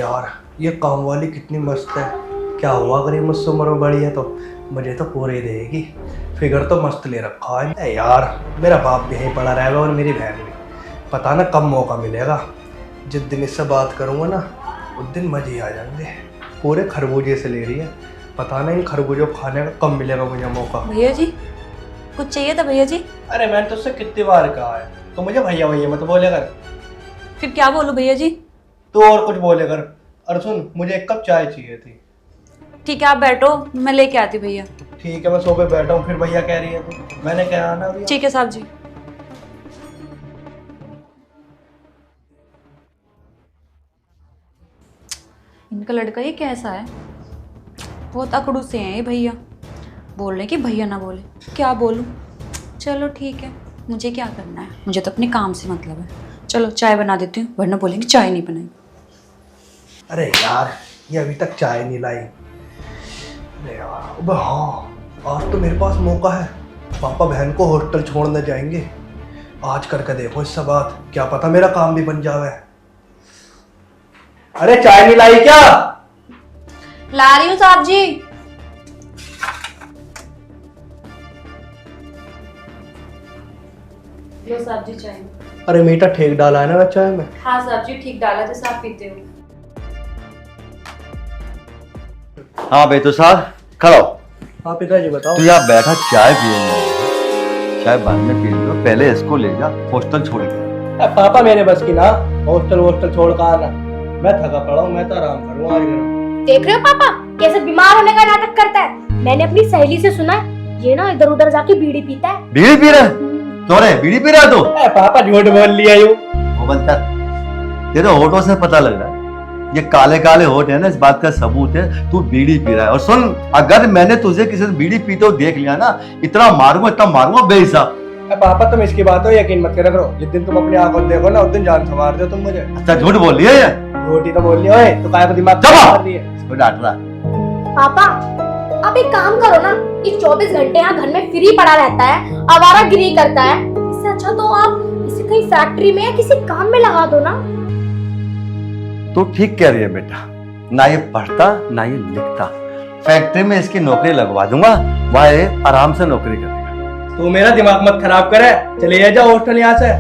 यार ये काम वाली कितनी मस्त है। क्या हुआ अगर ये मुझसे उम्र में बड़ी है तो मुझे तो पूरे ही देगी। फिगर तो मस्त ले रखा है। यार मेरा बाप भी यहीं पड़ा रहेगा और मेरी बहन भी। पता ना कब मौका मिलेगा। जिस दिन इससे बात करूँगा ना उस दिन मजे ही आ जाएंगे। पूरे खरबूजे से ले रही है। पता नहीं इन खरबूजों को खाने का कब मिलेगा मुझे मौका। भैया जी कुछ चाहिए था भैया जी? अरे मैंने तुझसे कितनी बार कहा है तो मुझे भैया भैया मत बोले कर। फिर क्या बोलूं भैया जी? तू और कुछ बोले कर। और सुन मुझे एक कप चाय चाहिए थी। ठीक है आप बैठो मैं लेके आती हूँ भैया। ठीक है मैं सो पे बैठा हूँ फिर भैया कह रही है तो मैंने क्या आना भैया। ठीक है साहब जी। इनका लड़का ये कैसा है, बहुत अकड़ू से हैं ये भैया। बोल रहे कि भैया ना बोले, क्या बोलूं। चलो ठीक है मुझे क्या करना है, मुझे तो अपने काम से मतलब है। चलो चाय बना देती हूँ वरना बोलेंगे चाय नहीं बनाई। अरे यार ये अभी तक चाय नहीं लाई। अरे यार अब हाँ आज तो मेरे पास मौका है। पापा बहन को हॉस्टल छोड़ने जाएंगे। आज करके देखो इससे बात, क्या पता मेरा काम भी बन जावे। अरे चाय नहीं लाई क्या? ला रही हूँ साहब जी। लो साहब जी चाय। अरे मीठा ठेक डाला है ना चाय में? हाँ साहब जी ठीक डाला जैसे आप पीते हो। हाँ बेटू साहब खड़ो। हाँ पिताजी बताओ। तू यहाँ बैठा चाय पिए, चाय बाद में पी लो, पहले इसको ले जा हॉस्टल छोड़ के। पापा मेरे बस की ना हॉस्टल छोड़ कर आना। मैं थका पड़ा हूँ, मैं तो आराम करूँ आज घर। देख रहे हो पापा कैसे बीमार होने का नाटक करता है। मैंने अपनी सहेली से सुना है ये ना इधर उधर जाके बीड़ी पीता है। बीड़ी पी रहा तो रे बीड़ी पी रहा तो पापा झूठ बोल लिया यूं। वो बंद कर, तेरे होठों से पता लग रहा है ये काले काले होठ है ना, इस बात का सबूत है तू बीड़ी पी रहा है। और सुन अगर मैंने तुझे किसी से बीड़ी पीते हुए देख लिया ना इतना मारूंगा बेहिसाब। पापा तुम इसकी बात हो यकीन मत करा करो। जिस दिन तुम अपनी आंखों देखो ना उस दिन जान संवार दो तुम मुझे। अच्छा झूठ बोल लिया ये? झूठी तो बोल लिया तो काय को दिमाग खराब कर रही है। इसको डांट रहा। पापा आप एक काम करो ना, ये 24 घंटे यहाँ घर में फ्री पड़ा रहता है, आवारागिरी करता है। इससे अच्छा तो आप इसे कहीं फैक्ट्री में या किसी काम में लगा दो ना। तू ठीक कह रही है बेटा, ना ये पढ़ता ना ये लिखता। फैक्ट्री में इसकी नौकरी लगवा दूंगा, वहां ये आराम से नौकरी करेगा। तू मेरा दिमाग मत खराब करे, चले जा हॉस्टल यहाँ से।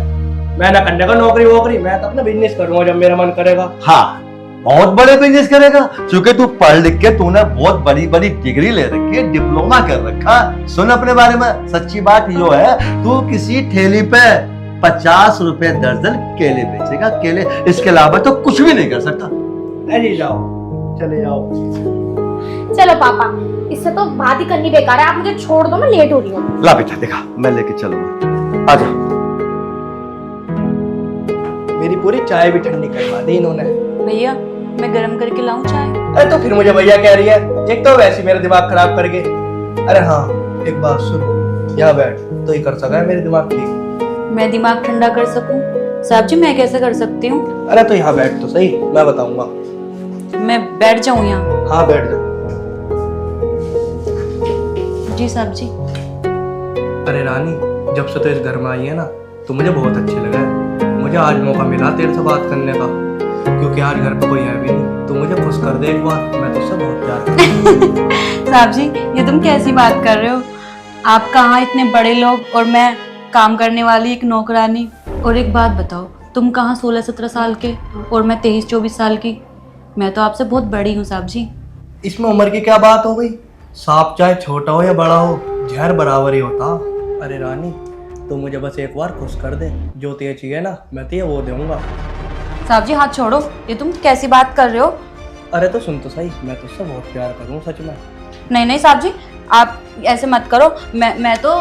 मैं ना करने का नौकरी वोकरी, मैं तो अपना बिजनेस करूंगा जब मेरा मन करेगा। हाँ बहुत बड़े बिजनेस करेगा क्योंकि तू पढ़ लिख के तूने बहुत बड़ी बड़ी डिग्री ले रखी है, डिप्लोमा कर रखा। सुन अपने बारे में, सच्ची बात यो है तू किसी ठेली पे 50 रुपए दर्जन केले बेचेगा, केले। इसके अलावा तो कुछ भी नहीं कर सकता। अरे जाओ चले जाओ। चलो पापा इससे तो बात ही करनी बेकार है, आप मुझे छोड़ दो मैं लेट हो रही हूँ। ला बेटा देखा मैं लेके चलूंगा, आजा। मेरी पूरी चाय भी ठंडी करवा दी इन्होंने। भैया मैं गरम करके लाऊं चाय? अरे तो फिर मुझे भैया कह रही है, एक तो वैसे मेरा दिमाग खराब करके। अरे हाँ एक बात सुन, यहाँ बैठ तो ही कर सका है मेरे दिमाग ठीक। मैं दिमाग ठंडा कर सकूं? साहब जी मैं कैसे कर सकती हूँ? अरे तो यहाँ बैठ तो सही, मैं बताऊंगा। मैं बैठ जाऊं यहाँ? हाँ बैठ जाओ। जी साहब जी। अरे रानी जब से तो इस घर में आई है ना तो मुझे बहुत अच्छे लगा है। मुझे आज मौका मिला तेरे से बात करने का, क्योंकि आज घर पे कोई है भी नहीं। तो मुझे खुश कर दे एक बार, मैं तुझसे बहुत प्यार करता हूं। साहब जी ये तुम कैसी बात कर रहे हो? आप कहाँ इतने बड़े लोग और मैं काम करने वाली एक नौकरानी। और एक बात बताओ, तुम कहाँ 16-17 साल के और मैं 23-24 साल की। मैं तो आपसे बहुत बड़ी हूँ साहब जी। इसमें उम्र की क्या बात हो गई? सांप चाहे छोटा हो या बड़ा हो जहर बराबर ही होता। अरे रानी तो मुझे बस एक बार खुश कर दे, जो तुझे चाहिए ना मैं तुझे वो दूंगा। साहब जी हाथ छोड़ो, ये तुम कैसी बात कर रहे हो? अरे तो सुन तो सही, मैं तुझसे बहुत प्यार करूँ सच में। नहीं नहीं साहब जी आप ऐसे मत करो। मैं तो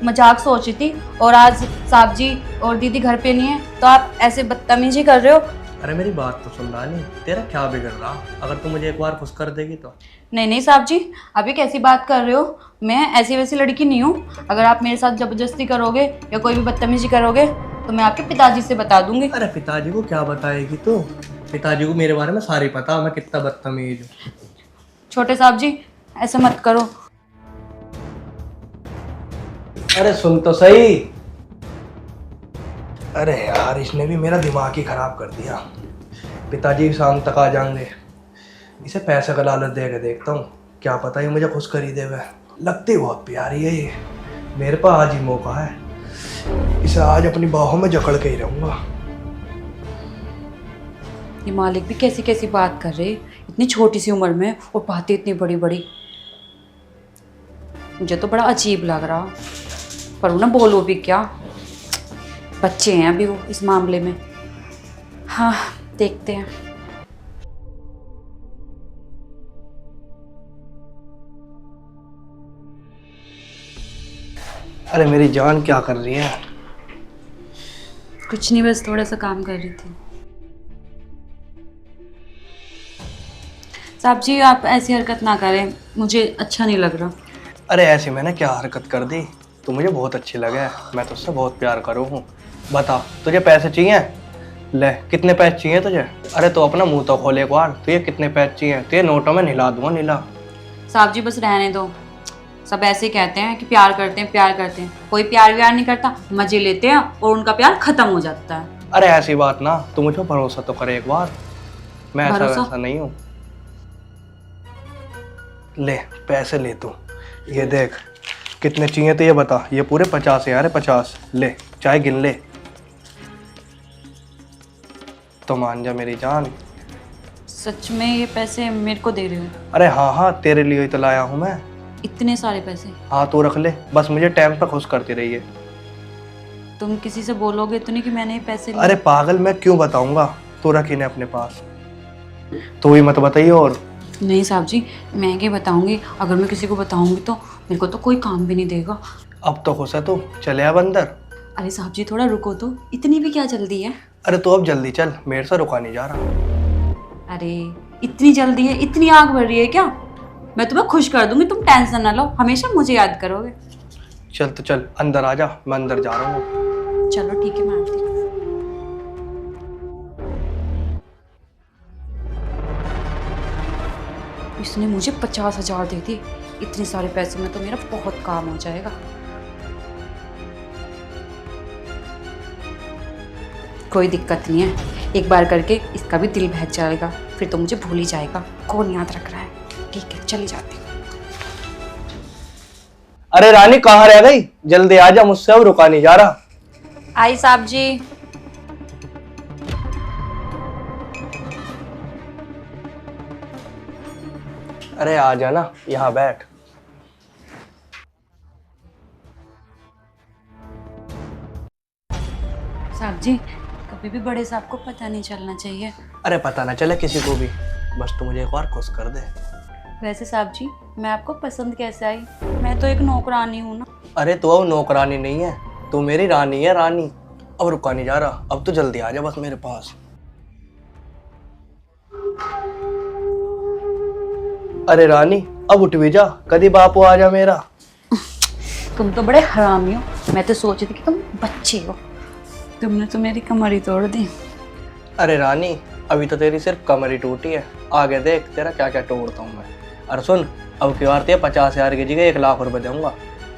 मजाक सोच रही थी, और आज साहब जी और दीदी घर पे नहीं है तो आप ऐसे बदतमीजी कर रहे हो। अरे मेरी बात तो सुन रानी, तेरा क्या बिगड़ रहा अगर तू मुझे एक बार खुश कर देगी तो? नहीं नहीं साहब जी आप ये कैसी बात कर रहे हो? मैं ऐसी वैसी लड़की नहीं हूँ। अगर आप मेरे साथ जबरदस्ती करोगे या कोई भी बदतमीजी करोगे तो मैं आपके पिताजी से बता दूंगी। अरे पिताजी को क्या बताएगी तू? पिताजी को मेरे बारे में सारी पता, मैं कितना बदतमीज हूँ। छोटे साहब जी ऐसे मत करो। अरे सुन तो सही। अरे यार इसने भी मेरा दिमाग ही खराब कर दिया। पिताजी शाम तक आ जाएंगे। इसे पैसे का लालच दे के देखता हूँ, क्या पता ही मुझे खुश खरीदे हुए। लगती बहुत प्यारी है ये, मेरे पास आज ही मौका है, इसे आज अपनी बाहों में जकड़ के ही रहूंगा। ये मालिक भी कैसी कैसी बात कर रहे, इतनी छोटी सी उम्र में और बातें इतनी बड़ी बड़ी। मुझे तो बड़ा अजीब लग रहा, पर वो ना बोलो भी क्या, बच्चे हैं अभी वो इस मामले में। हाँ देखते हैं। अरे मेरी जान क्या कर रही है? कुछ नहीं, बस थोड़ा सा काम कर रही थी। साहब जी आप ऐसी हरकत ना करें, मुझे अच्छा नहीं लग रहा। अरे ऐसे मैंने क्या हरकत कर दी? तू मुझे बहुत अच्छी लगे, मैं तुझसे बहुत प्यार करूँ हूँ। बता तुझे पैसे चाहिए? ले कितने पैसे चाहिए तुझे? अरे तो अपना मुंह तो खोले एक बार, तुझे कितने पैसे चाहिए? तुझे नोटों में निला दूंगा नीला। साहब जी बस रहने दो, सब ऐसे ही कहते हैं कि प्यार करते हैं प्यार करते हैं, कोई प्यार व्यार नहीं करता, मजे लेते हैं और उनका प्यार खत्म हो जाता है। अरे ऐसी बात ना, तू मुझ पर भरोसा तो करे एक बार, मैं ऐसा भरोसा? वैसा नहीं हूँ। ले पैसे ले तू, ये देख कितने चाहिए तो ये बता। ये पूरे 50,000 है, 50 ले, चाहे गिन ले। तो मान जा मेरी जान। सच में ये पैसे मेरे को दे रहे हो? अरे हाँ हाँ, तेरे लिए ही तो लाया हूँ मैं। इतने सारे पैसे? हाँ तू रख ले, बस मुझे टाइम पर खुश करती रही है। तुम किसी से बोलोगे तो नहीं कि मैंने ये पैसे लिए? अरे पागल, मैं क्यों बताऊंगा, तू रख इन्हें अपने पास। तू ही मत बताइए। और नहीं साहब जी, मैं क्या बताऊंगी, अगर मैं किसी को बताऊंगी तो मेरे को तो कोई काम भी नहीं देगा। अब तो खुश है तू, चले अब अंदर। अरे साहब जी थोड़ा रुको तो, इतनी भी क्या जल्दी है? अरे तू अब जल्दी चल, मेरे से रुका नहीं जा रहा। अरे इतनी जल्दी है, इतनी आग भर रही है क्या? मैं तुम्हें खुश कर दूंगी, तुम टेंशन ना लो, हमेशा मुझे याद करोगे। चल तो चल अंदर आ जा, मैं अंदर जा रहा हूँ। चलो ठीक है, मैं आती हूँ। इसने मुझे 50,000 दे दिए, इतने सारे पैसे में तो मेरा बहुत काम हो जाएगा। कोई दिक्कत नहीं है, एक बार करके इसका भी दिल बहक जाएगा, फिर तो मुझे भूल ही जाएगा, कौन याद रख रहा है। ठीक है चली जाती हूँ। अरे रानी कहाँ रह गई? जल्दी आ जा, मुझसे अब रुका नहीं जा रहा। आई साहब जी। अरे आ जा ना, यहाँ बैठ। साहब जी कभी भी बड़े साहब को पता नहीं चलना चाहिए। अरे पता ना चले किसी को भी, बस तू मुझे एक बार खुश कर दे। वैसे साहब जी मैं आपको पसंद कैसे आई? मैं तो एक नौकरानी हूँ ना। अरे तू अब नौकरानी नहीं है, तू मेरी रानी है, रानी। अब रुका नहीं जा रहा, अब तो जल्दी आ जा बस मेरे पास। अरे रानी अब उठ भी जा, कभी बापू आ जा मेरा। तुम तो बड़े हरामी हो, मैं तो सोच रही थी कि तुम बच्चे हो, तुमने तो मेरी कमर ही तोड़ दी। अरे रानी अभी तो तेरी सिर्फ कमर ही टूटी है, आगे देख तेरा क्या क्या तोड़ता हूँ मैं। अरे सुन, अब की बार तेरे 50,000 की जगह 1 लाख रुपए दूंगा।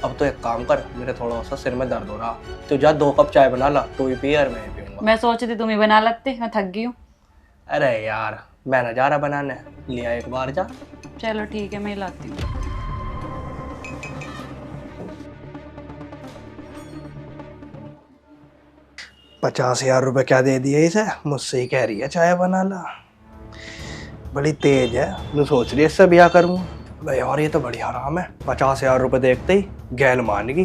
अब तो एक काम कर, मेरे थोड़ा सा सिर में दर्द हो रहा, तो जा 2 कप चाय बना ला, तू ही पी और मैं ही पीऊंगा। मैं सोच रही तुम ही बना लगते, मैं थक गई हूँ। अरे यार मैं न जा रहा बनाने, लिया एक बार जा। चलो ठीक है, मैं ही लाती हूँ। ₹50,000 क्या दे दिए इसे, मुझसे ही कह रही है चाय बना ला। बड़ी तेज है, मैं सोच रही है इससे ब्याह करूँ। भाई यार ये तो बड़ी हराम है, ₹50,000 देखते ही गैल मान गई।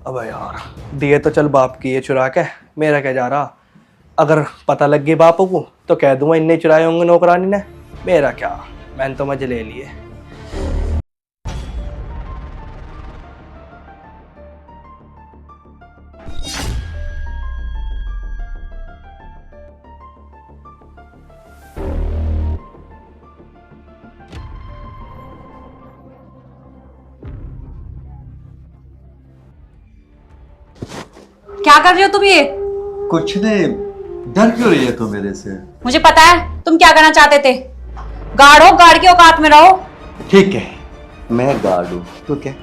अब यार दिए तो चल बाप की ये चुरा के, मेरा क्या जा रहा। अगर पता लग गई बापू को तो कह दूंगा इन्ने चुराए होंगे नौकरानी ने, मेरा क्या, मैंने तो मजे ले लिए। क्या कर रहे हो तुम ये? कुछ नहीं, डर क्यों रही है तू मेरे से? मुझे पता है तुम क्या करना चाहते थे। गार्ड हो, गार्ड की औकात में रहो। ठीक है मैं गार्ड हूँ तो क्या,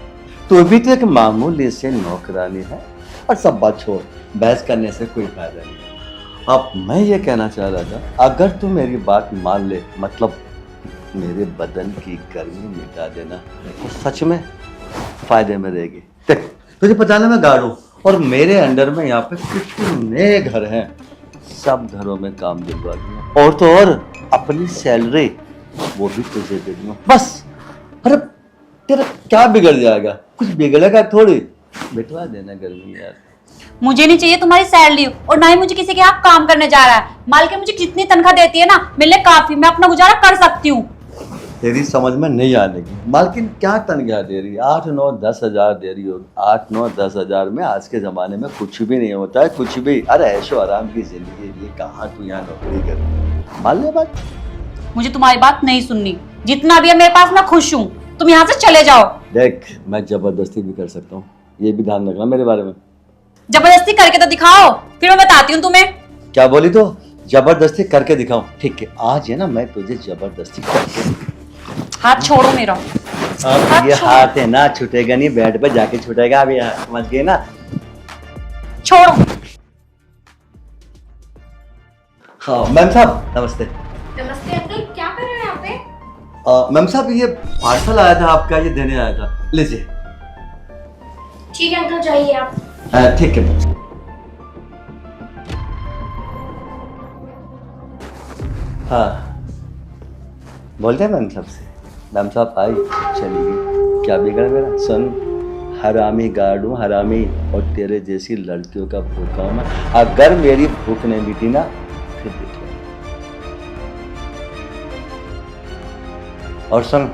तू भी तो एक मामूली से नौकरानी है। और सब बात छोड़, बहस करने से कोई फायदा नहीं। अब मैं ये कहना चाह रहा था, अगर तू मेरी बात मान ले, मतलब मेरे बदन की गर्मी मिटा देना, तो सच में फायदे में रहेगी। देख, तुझे पता ना मैं गार्ड हूँ, और मेरे अंडर में यहाँ पे कितने घर हैं, सब घरों में काम दिलवा दूंगा, और तो और अपनी सैलरी वो भी तुझे दे दूंगा। बस, अरे तेरा क्या बिगड़ जाएगा, कुछ बिगड़ेगा थोड़ी, बिठवा देना गर्मी यार। मुझे नहीं चाहिए तुम्हारी सैलरी, और ना ही मुझे किसी के यहाँ काम करने जा रहा है। मालकिन मुझे जितनी तनख्वाह देती है ना, मिलने काफी, मैं अपना गुजारा कर सकती हूँ। तेरी समझ में नहीं आने की, मालकिन क्या तनख्वाह दे रही है, 8, 9, 10 हजार दे रही हो। 8, 9, 10 हजार में आज के जमाने में कुछ भी नहीं होता है, कुछ भी। अरे ऐशो आराम की जिंदगी, ये कहाँ तू यहाँ नौकरी कर रही है, मान ले बात। मुझे तुम्हारी बात नहीं सुननी, जितना भी है मेरे पास मैं खुश हूँ, तुम यहाँ से चले जाओ। देख, मैं जबरदस्ती भी कर सकता हूँ, ये भी ध्यान रखना मेरे बारे में। जबरदस्ती करके तो दिखाओ, फिर मैं बताती हूँ तुम्हें। क्या बोली तो? जबरदस्ती करके दिखाऊं? ठीक है, आज है ना मैं तुझे जबरदस्ती करके। हाथ छोड़ो मेरा। अब ये हाथ है ना छूटेगा नहीं, बेड पे जाके छूटेगा। अब ये समझ गए ना? छोड़ो। हाँ मैम साहब, नमस्ते। नमस्ते अंकल, क्या कर रहे हैं यहाँ पे? मैम साहब, ये पार्सल आया था आपका, ये देने आया था, लीजिए। ठीक है अंकल, जाइए आप। ठीक है मैम साहब। हाँ बोलते हैं मैम साहब से। मैम साहब आई, चली गई, क्या बिगड़ा मेरा? सुन, हरामी गार्ड हूँ, हरामी, और तेरे जैसी लड़कियों का भूखा हूँ मैं। अगर मेरी भूख नहीं मिटी ना, फिर देख ले। और सुन,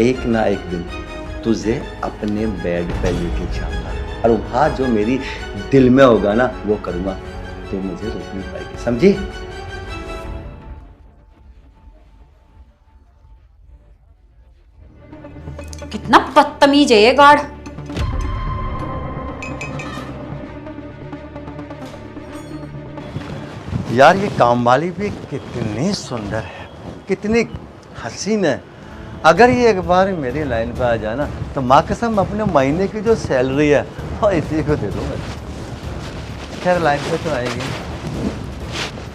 एक ना एक दिन तुझे अपने बेड पे लेके जाऊंगा, और वहाँ जो मेरी दिल में होगा ना वो करूँगा, तो मुझे रोक नहीं पाएगी, समझी? कितना बदतमीज है ये गार्ड। यार ये कामवाली भी कितनी सुंदर है, कितनी हसीन है। अगर ये एक बार मेरी लाइन पे आ जाए ना, तो माँ कसम अपने महीने की जो सैलरी है वो इसी को दे दूँगा। खैर लाइन पे तो आएगी,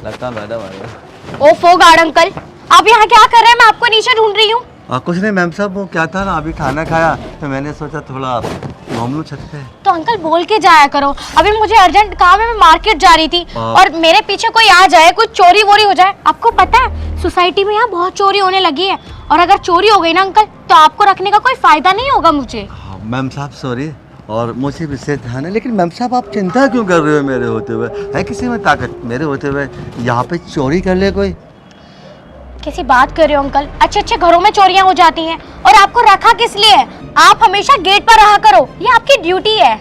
लगता मैडम आएगा। ओफो गार्ड अंकल, आप यहाँ क्या कर रहे हैं? मैं आपको नीचे ढूंढ रही हूँ। कुछ नहीं मैम साहब, वो क्या था ना, अभी खाना खाया तो मैंने सोचा थोड़ा घूम लूँ छत पे। तो अंकल बोल के जाया करो, अभी मुझे अर्जेंट काम है, मैं मार्केट जा रही थी, और मेरे पीछे कोई आ जाए, कुछ चोरी वोरी हो जाए। आपको पता है सोसाइटी में यहाँ बहुत चोरी होने लगी है, और अगर चोरी हो गई ना अंकल, तो आपको रखने का कोई फायदा नहीं होगा मुझे। मैम साहब सॉरी, और मुझे विशेष ध्यान है, लेकिन मैम साहब आप चिंता क्यों कर रहे हो मेरे होते हुए? है किसी में ताकत मेरे होते हुए यहाँ पे चोरी कर ले कोई? कैसी बात कर रहे हो अंकल? अच्छे अच्छे घरों में चोरियां हो जाती हैं, और आपको रखा किस लिए है? आप हमेशा गेट पर रहा करो, ये आपकी ड्यूटी है।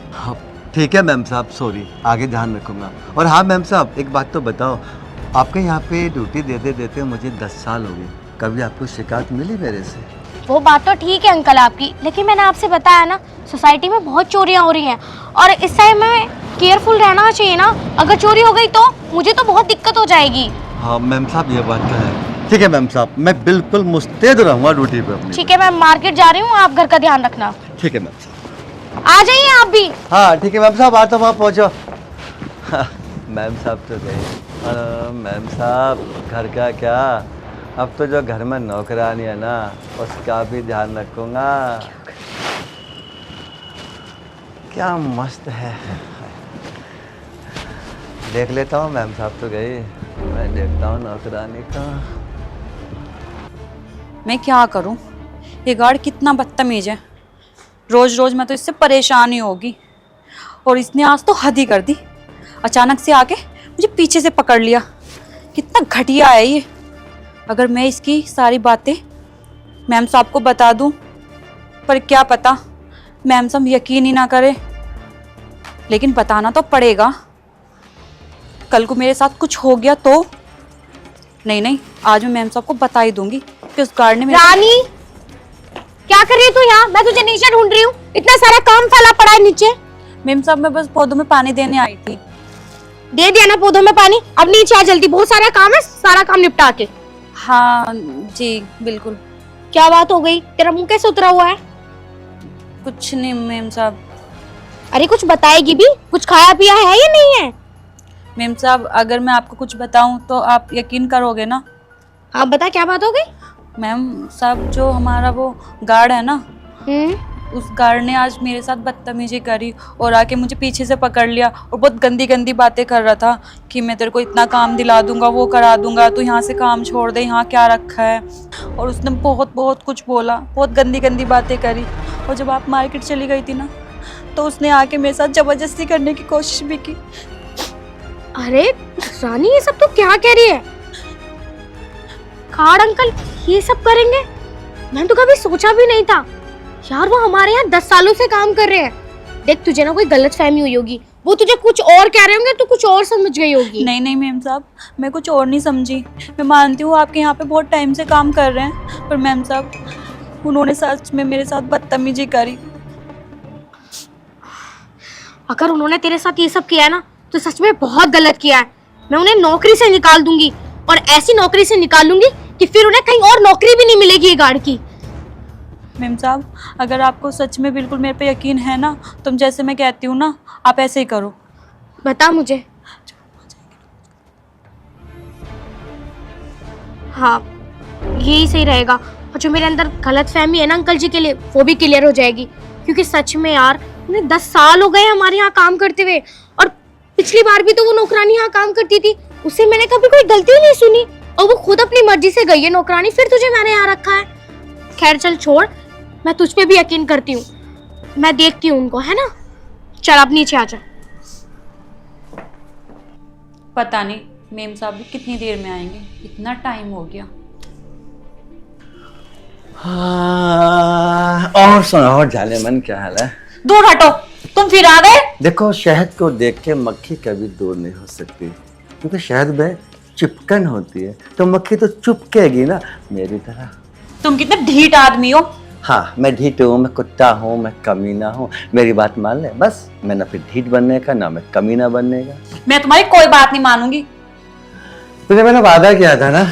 ठीक है मैम साहब, सॉरी, आगे ध्यान रखूंगा। और हाँ मैम साहब, एक बात तो बताओ, आपके यहाँ पे ड्यूटी देते देते मुझे 10 साल हो गए, कभी आपको शिकायत मिली मेरे से? वो बात तो ठीक है अंकल आपकी, लेकिन मैंने आपसे बताया ना, सोसाइटी में बहुत चोरियां हो रही हैं, और इस टाइम में केयरफुल रहना चाहिए ना। अगर चोरी हो गई तो मुझे तो बहुत दिक्कत हो जाएगी। हाँ मैम साहब, ये बात तो है। ठीक है मैम साहब, मैं बिल्कुल मुस्तैद रहूँगा ड्यूटी पे अपनी। ठीक है, मैं मार्केट जा रही हूँ, आप घर का ध्यान रखना। ठीक है मैम साहब। आ जाइए आप भी। हाँ ठीक है मैम साहब, आता वहाँ पहुँचो। मैम साहब तो गए। मैम साहब, घर का क्या, अब तो जो घर में नौकरानी है ना, उसका भी ध्यान रखूँगा। क्या मस्त है। देख लेता हूँ, मैम साहब तो गई, मैं देखता हूँ नौकरानी का। मैं क्या करूं, ये गार्ड कितना बदतमीज है। रोज रोज मैं तो इससे परेशान ही होगी, और इसने आज तो हद ही कर दी। अचानक से आके मुझे पीछे से पकड़ लिया, कितना घटिया है ये। अगर मैं इसकी सारी बातें मैम साहब को बता दूं, पर क्या पता मैम साहब यकीन ही ना करे, लेकिन बताना तो पड़ेगा। कल को मेरे साथ कुछ हो गया तो नहीं, आज मैं मैम साहब को बता ही दूंगी कि उस गार्ड ने रानी, क्या कर रही है तू यहाँ? मैं तुझे नीचे ढूंढ रही हूँ, इतना सारा काम फैला पड़ा है नीचे। मैम साहब, मैं बस पौधों में पानी देने आई थी। दे दिया ना पौधों में पानी, अब नीचे आ जल्दी, बहुत सारा काम है, सारा काम निपटा के। हाँ जी बिल्कुल। क्या बात हो गई? तेरा मुंह कैसे उतरा हुआ है? कुछ नहीं मैम साहब। अरे कुछ बताएगी भी, कुछ खाया पिया है या नहीं है? मेम साहब, अगर मैं आपको कुछ बताऊं तो आप यकीन करोगे ना? आप बता, क्या बात हो गई? मैम साहब, जो हमारा वो गार्ड है ना, हम्म। उस गार्ड ने आज मेरे साथ बदतमीजी करी और आके मुझे पीछे से पकड़ लिया और बहुत गंदी गंदी बातें कर रहा था कि मैं तेरे को इतना काम दिला दूंगा, वो करा दूंगा, तू यहाँ से काम छोड़ दे, यहाँ क्या रखा है। और उसने बहुत बहुत कुछ बोला, बहुत गंदी गंदी बातें करी। और जब आप मार्केट चली गई थी ना, तो उसने आके मेरे साथ जबरदस्ती करने की कोशिश भी की। अरे रानी, ये सब तो क्या कह रही है? गार्ड अंकल ये सब करेंगे? मैंने तो कभी सोचा भी नहीं था यार। वो हमारे यहाँ 10 सालों से काम कर रहे हैं। देख, तुझे ना कोई गलतफहमी हुई होगी, वो तुझे कुछ और कह रहे होंगे, तू कुछ और समझ गई होगी। नहीं नहीं मैम साहब, मैं कुछ और नहीं समझी। मैं मानती हूँ आपके यहाँ पे बहुत टाइम से काम कर रहे हैं, पर मैम साहब, उन्होंने सच में मेरे साथ बदतमीजी करी। अगर उन्होंने तेरे साथ ये सब किया है ना, तो सच में बहुत गलत किया है। मैं उन्हें नौकरी से निकाल दूंगी, और ऐसी नौकरी से निकालूंगी कि फिर उन्हें कहीं और नौकरी भी नहीं मिलेगी ये गार्ड की। मैम साहब, अगर आपको सच में बिल्कुल मेरे पे यकीन है ना, तुम जैसे मैं कहती हूँ ना, आप ऐसे ही करो। बता मुझे। हाँ, यही सही रहेगा। और जो मेरे अंदर गलतफहमी है ना अंकल जी के लिए, वो भी क्लियर हो जाएगी। क्योंकि सच में यार, उन्हें 10 साल हो गए हमारे यहाँ काम करते हुए, और पिछली बार भी तो वो नौकरानी यहाँ काम करती थी, उससे मैंने कभी कोई गलती नहीं सुनी, और वो खुद अपनी मर्जी से गई है नौकरानी, फिर तुझे मैंने यहाँ रखा है। खैर चल छोड़, मैं तुझ पे भी यकीन करती हूँ, मैं देखती हूँ उनको, है ना। चल अब नीचे आ जा। पता नहीं मेम साहब भी कितनी देर में आएंगे, इतना टाइम हो गया। हाँ, और सुनाओ जाने मन, क्या हाल है? दूर हटो, तुम फिर आ गए। देखो, शहद को देख के मक्खी कभी दूर नहीं हो सकती, क्योंकि शहद में चिपकन होती है, तो मक्खी तो चुपकेगी ना, मेरी तरह। तुम कितने ढीठ आदमी हो। हाँ, मैं ढीठ हूँ, मैं कुत्ता हूँ, मैं कमीना हूँ, मेरी बात मान ले बस। मैं ना फिर ढीठ बनने का, ना मैं कमीना बनने का। मैं तुम्हारी कोई बात नहीं मानूंगी। तुझे मैंने वादा किया था ना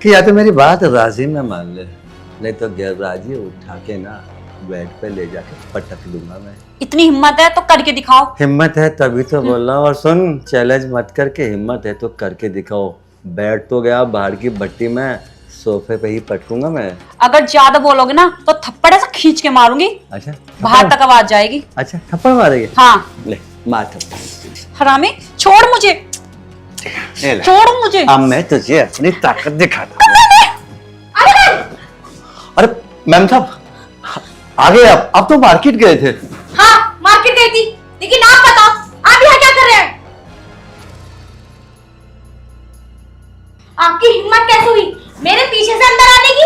कि या तो मेरी बात राजी में मान ले, नहीं तो गैर राजी उठा के ना बेड पे ले जाके पटक दूंगा मैं। इतनी हिम्मत है तो करके दिखाओ। हिम्मत है तभी तो बोल रहा हूँ। और सुन, चैलेंज मत करके, हिम्मत है तो करके दिखाओ। बैठ तो गया बाहर की भट्टी में, सोफे पे ही पटकूंगा मैं। अगर ज्यादा बोलोगे ना तो थप्पड़ ऐसा खींच के मारूंगी। अच्छा, बाहर तक आवाज जाएगी। अच्छा, थप्पड़ मारेगी? हाँ। ले मार थप्पड़। हरामी, छोड़ मुझे, छोड़ मुझे। अब मैं तुझे अपनी ताकत दिखाता हूँ। अरे मैम साहब, आ गए अब तो मार्केट गए थे। हाँ, मार्केट गई थी, लेकिन आप बताओ, आप यहाँ क्या कर रहे हैं? आपकी हिम्मत कैसे हुई मेरे पीछे से अंदर आने की?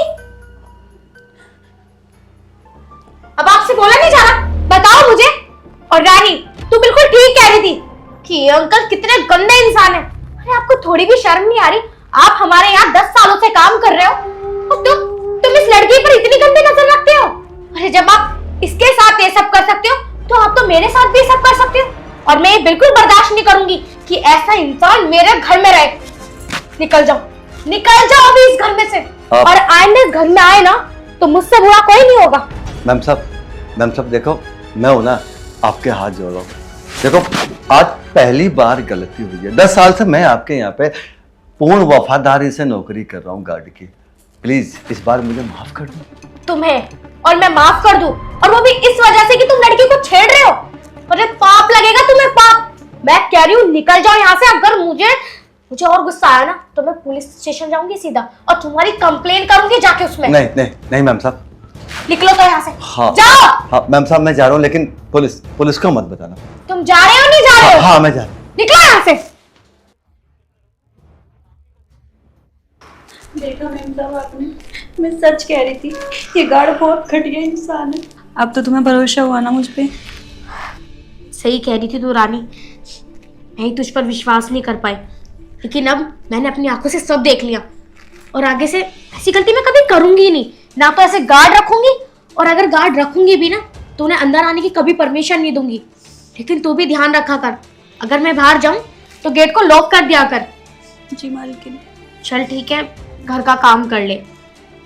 अब आपसे बोला नहीं जा रहा, बताओ मुझे। और रानी, तू बिल्कुल ठीक कह रही थी कि ये अंकल कितने गंदे इंसान है। अरे आपको थोड़ी भी शर्म नहीं आ रही? आप हमारे यहाँ 10 सालों से काम कर रहे हो, और तुम इस लड़की पर इतनी गंदी नजर रखते हो। अरे जब आप इसके साथ ये सब कर सकते हो, तो आप तो मेरे साथ भी सब कर सकते हो। और मैं ये बिल्कुल बर्दाश्त नहीं करूंगी कि ऐसा इंसान मेरे घर में रहे। निकल जाओ, निकल जाओ अभी इस घर में से। और आइंदा इस घर में आए ना, तो मुझसे बुरा कोई नहीं होगा। मैम साहब देखो, मैं हूं ना, आपके हाथ जोड़ रहा हूं। देखो, आज पहली बार गलती हुई है। 10 साल से मैं आपके यहाँ पे पूर्ण वफादारी से नौकरी कर रहा हूँ गार्ड की। प्लीज इस बार मुझे माफ कर दो। तुम्हें और मैं माफ कर दूं, और वो भी इस वजह से कि तुम लड़की को छेड़ रहे हो। अरे पाप लगेगा तुम्हें, पाप। मैं कह रही हूँ निकल जाओ यहाँ से। अगर मुझे और गुस्सा आया ना, तो मैं पुलिस स्टेशन जाऊंगी सीधा, और तुम्हारी कंप्लेन करूंगी जाके उसमें। नहीं मैम साहब, निकलो तो यहाँ से। हाँ, जाओ। हाँ मैम साहब, मैं जा रहा हूँ, लेकिन पुलिस को मत बताना। तुम जा रहे हो नहीं जा रहे हो? हाँ मैं जा रहा हूँ। निकलो यहाँ से। देखा मैम साहब आपने, मैं सच कह रही थी, ये गार्ड बहुत घटिया इंसान है। अब तो तुम्हें भरोसा हुआ ना मुझ पे? सही कह रही थी तू रानी, मैं ही तुझ पर विश्वास नहीं कर पाई, लेकिन अब मैंने अपनी आंखों से सब देख लिया, और आगे से ऐसी गलती मैं कभी करूंगी ही नहीं। ना तो ऐसे गार्ड रखूंगी, और अगर गार्ड रखूंगी भी ना, तो उन्हें अंदर आने की कभी परमिशन नहीं दूंगी। लेकिन तू भी ध्यान रखा कर, अगर मैं बाहर जाऊं तो गेट को लॉक कर दिया कर। जी मालकिन। चल ठीक है, घर का काम कर ले,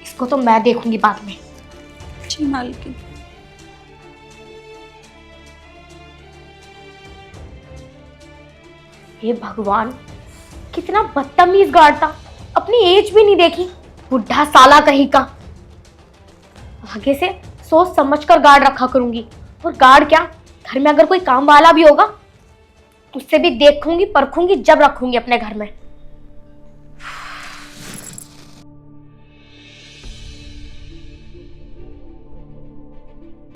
इसको तो मैं देखूंगी बाद में। जी मालकिन। हे भगवान, कितना बदतमीज गार्ड था, अपनी एज भी नहीं देखी, बुढ़ा साला कहीं का। आगे से सोच समझ कर गार्ड रखा करूंगी। और गार्ड क्या, घर में अगर कोई काम वाला भी होगा उससे भी देखूंगी परखूंगी जब रखूंगी अपने घर में।